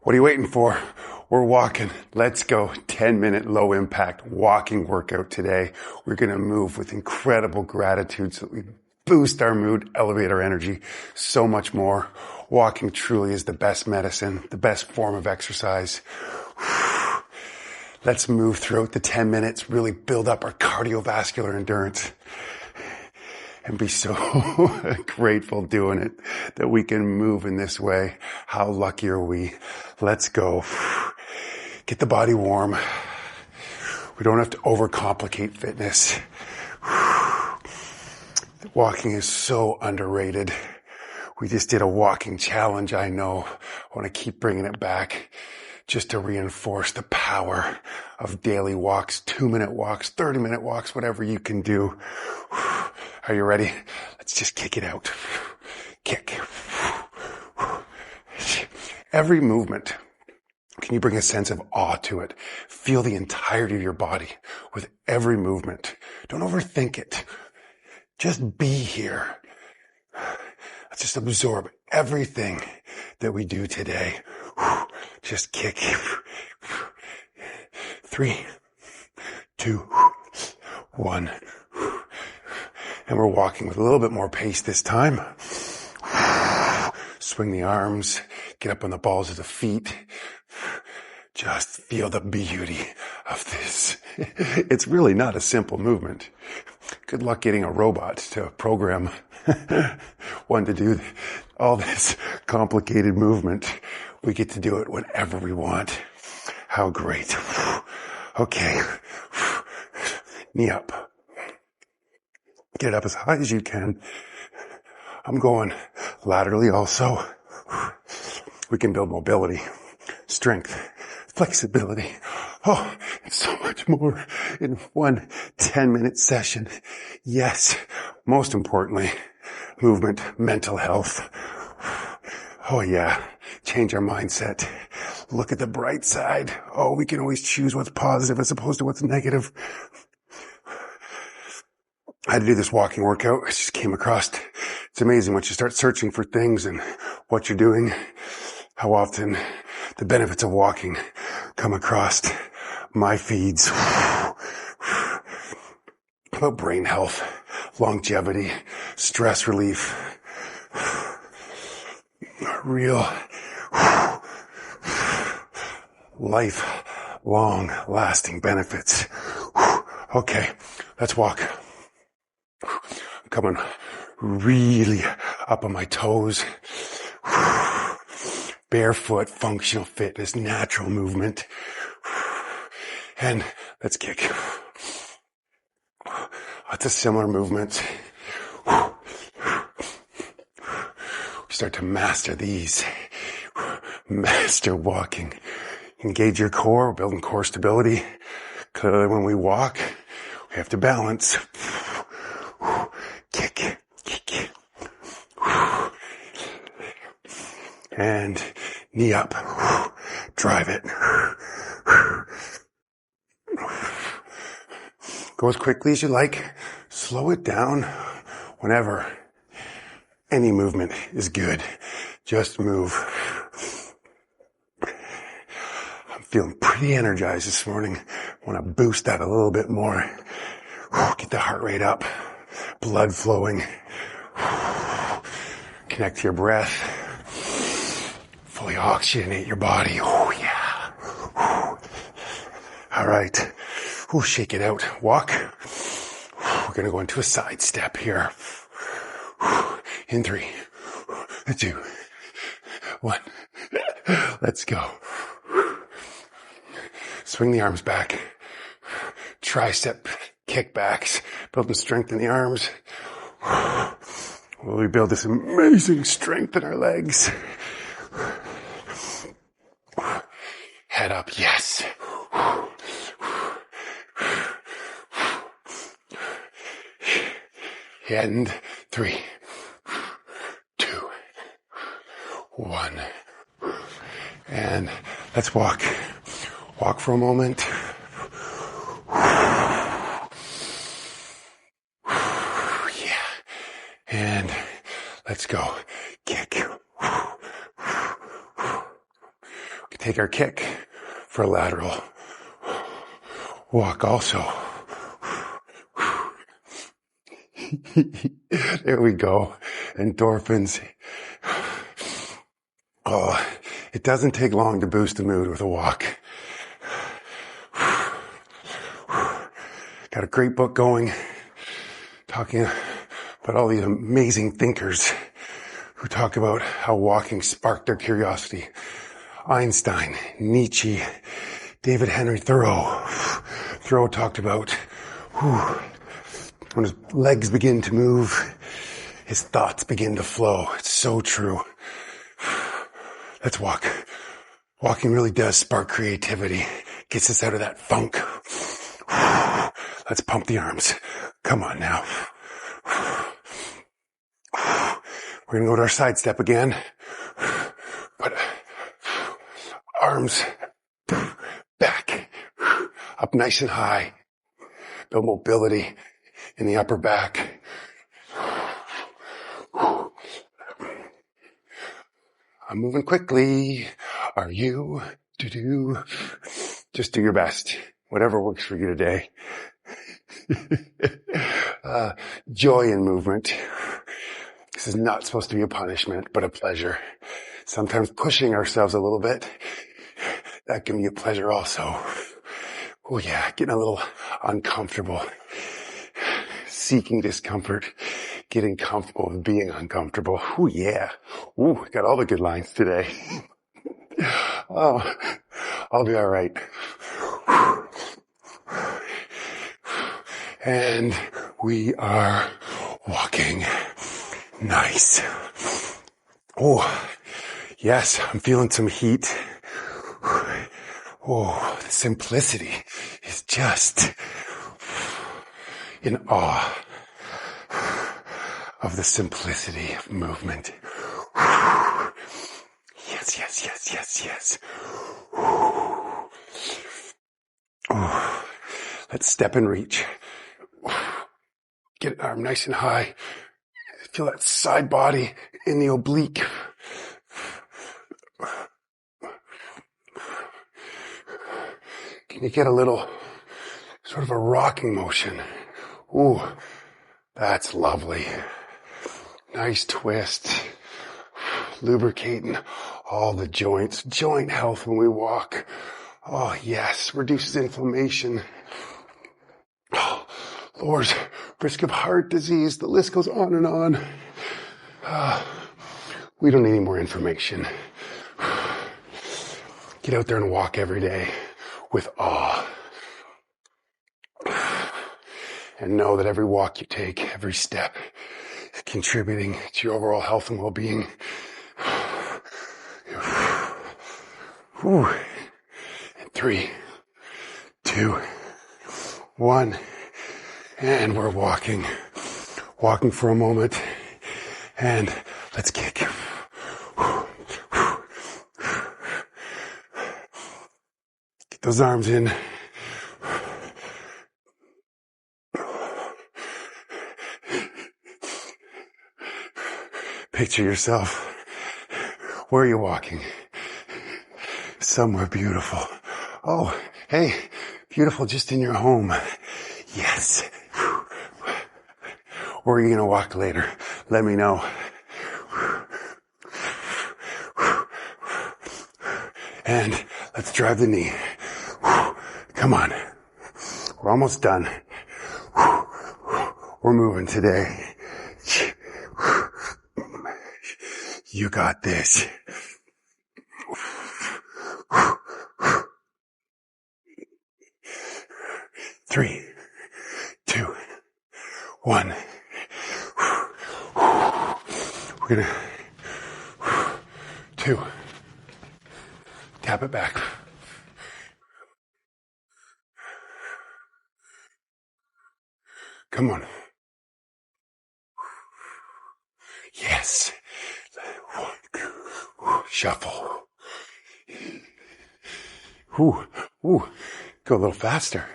What are you waiting for? We're walking. Let's go. 10-minute low impact walking workout today. We're going to move with incredible gratitude so that we boost our mood, elevate our energy, so much more. Walking truly is the best medicine, the best form of exercise. Let's move throughout the 10 minutes, really build up our cardiovascular endurance and be so grateful doing it that we can move in this way. How lucky are we? Let's go. Get the body warm. We don't have to overcomplicate fitness. Walking is so underrated. We just did a walking challenge, I know. I want to keep bringing it back just to reinforce the power of daily walks, 2-minute walks, 30-minute walks, whatever you can do. Are you ready? Let's just kick it out. Kick. Every movement, can you bring a sense of awe to it? Feel the entirety of your body with every movement. Don't overthink it. Just be here. Let's just absorb everything that we do today. Just kick. 3, 2, 1. And we're walking with a little bit more pace this time. Swing the arms, get up on the balls of the feet. Just feel the beauty of this. It's really not a simple movement. Good luck getting a robot to program one to do all this complicated movement. We get to do it whenever we want. How great. Okay. Knee up. Get it up as high as you can. I'm going laterally also. We can build mobility, strength, flexibility. Oh, and so much more in one 10-minute session. Yes, most importantly, movement, mental health. Oh yeah, change our mindset. Look at the bright side. Oh, we can always choose what's positive as opposed to what's negative. I had to do this walking workout. I just came across. It's amazing once you start searching for things and what you're doing, how often the benefits of walking come across my feeds. About brain health, longevity, stress relief, real lifelong lasting benefits. Okay, let's walk. I'm coming really up on my toes. Barefoot, functional fitness, natural movement. And let's kick. Lots of similar movements. We start to master these. Master walking. Engage your core, we're building core stability. Clearly when we walk, we have to balance. Kick, kick. And knee up. Drive it. Go as quickly as you like. Slow it down whenever. Any movement is good. Just move. I'm feeling pretty energized this morning. I want to boost that a little bit more. Get the heart rate up. Blood flowing. Connect to your breath. Fully oxygenate your body. Oh yeah. All right. Shake it out. Walk. We're going to go into a side step here. In 3, 2, 1. Let's go. Swing the arms back. Tricep kickbacks. Building strength in the arms. Will we build this amazing strength in our legs? Head up. Yes. And 3, 2, 1. And let's walk. Walk for a moment. Yeah. And let's go. Kick. Take our kick for a lateral walk also. There we go. Endorphins. Oh, it doesn't take long to boost the mood with a walk. Got a great book going, talking about all these amazing thinkers who talk about how walking sparked their curiosity. Einstein, Nietzsche, David Henry Thoreau. Thoreau talked about when his legs begin to move, his thoughts begin to flow. It's so true. Let's walk. Walking really does spark creativity. Gets us out of that funk. Let's pump the arms. Come on now. We're going to go to our side step again. But arms back, up nice and high. Build mobility in the upper back. I'm moving quickly. Are you? Just do your best. Whatever works for you today. Joy in movement. This is not supposed to be a punishment, but a pleasure. Sometimes pushing ourselves a little bit, that can be a pleasure also. Oh yeah, getting a little uncomfortable. Seeking discomfort. Getting comfortable with being uncomfortable. Oh yeah. Ooh, got all the good lines today. Oh, I'll be all right. And we are walking. Nice. Oh, yes, I'm feeling some heat. Oh, the simplicity is just in awe of the simplicity of movement. Yes, yes, yes, yes, yes. Oh, let's step and reach. Get an arm nice and high. Feel that side body in the oblique. Can you get a little sort of a rocking motion? Ooh, that's lovely. Nice twist. Lubricating all the joints. Joint health when we walk. Oh yes, reduces inflammation. Oh, lowers risk of heart disease. The list goes on and on. We don't need any more information. Get out there and walk every day with awe. And know that every walk you take, every step, is contributing to your overall health and well-being. Whew. 3, 2, 1. And we're walking. Walking for a moment. And let's kick. Get those arms in. Picture yourself. Where are you walking? Somewhere beautiful. Oh, hey, beautiful just in your home. Yes. Where are you going to walk later? Let me know. And let's drive the knee. Come on. We're almost done. We're moving today. You got this. 3, 2, 1. We're gonna 2. Tap it back. Come on. Yes. 1. Shuffle. Ooh, ooh. Go a little faster.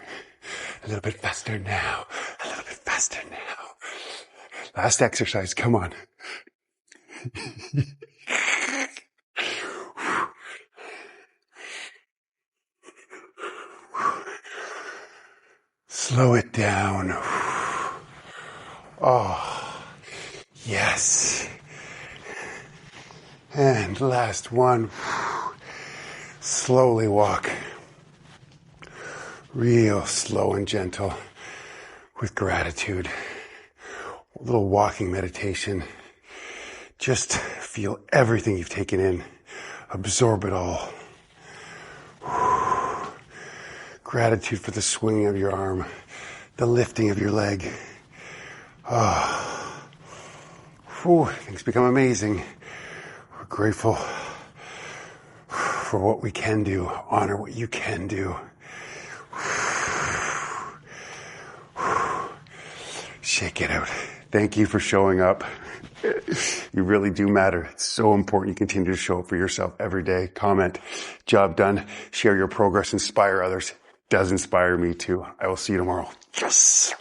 A little bit faster now. A little bit faster now. Last exercise. Come on. Slow it down. Oh, yes. And last one. Slowly walk. Real slow and gentle with gratitude. A little walking meditation. Just feel everything you've taken in. Absorb it all. Gratitude for the swinging of your arm, the lifting of your leg. Things become amazing. We're grateful for what we can do. Honor what you can do. Shake it out. Thank you for showing up. You really do matter. It's so important you continue to show up for yourself every day. Comment, job done, share your progress, inspire others. Does inspire me too. I will see you tomorrow. Yes!